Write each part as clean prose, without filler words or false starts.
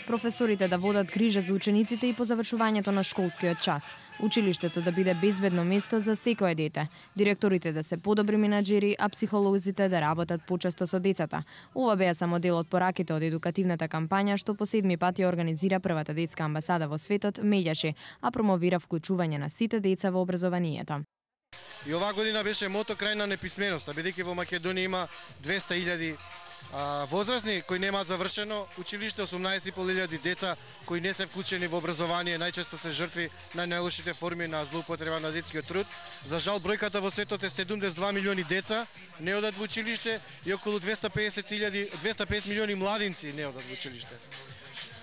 Професорите да водат грижа за учениците и по завршувањето на школскиот час. Училиштето да биде безбедно место за секое дете. Директорите да се подобри менаџери, а психолозите да работат почесто со децата. Ова беа само дел од пораките од едукативната кампања што по 7 пат ја организира првата детска амбасада во светот Меѓаши, а промовира вклучување на сите деца во образованието. И оваа година беше мото крај на неписменоста, бидејќи во Македонија има 200.000 возрастни кои немаат завршено училиште, 18.500 деца кои не се вклучени во образование, најчесто се жртви на најлошите форми на злоупотреба на детскиот труд. За жал бројката во светот е 72 милиони деца не одат во училиште и околу 250 милиони младинци не одат во училиште.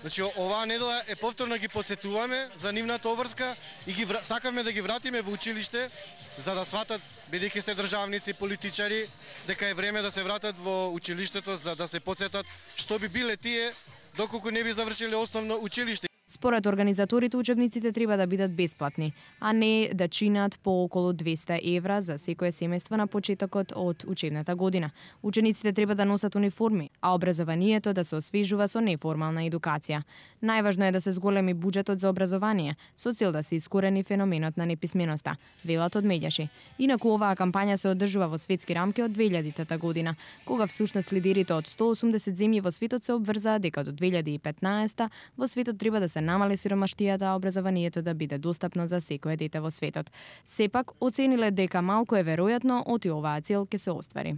Значи, оваа недела повторно ги потсетуваме за нивната обврска и сакаме да ги вратиме во училиште за да сватат, бидејќи се државници, политичари, дека е време да се вратат во училиштето за да се потсетат што би биле тие доколку не би завршиле основно училиште. Според организаторите, учебниците треба да бидат бесплатни, а не да чинат по околу 200 евра за секое семејство на почетокот од учебната година. Учениците треба да носат униформи, а образованието да се освежува со неформална едукација. Најважно е да се зголеми буџетот за образование, со цел да се искорени феноменот на неписменоста, велат од Меѓаши. Инаку оваа кампања се одржува во светски рамки од 2000 година, кога всушност лидерите од 180 земји во светот се обврзаа дека до 2015 во светот треба да се намали сиромаштијата, а образованието да биде достапно за секое дете во светот. Сепак, оцениле дека малку е веројатно оти оваа цел ќе се оствари.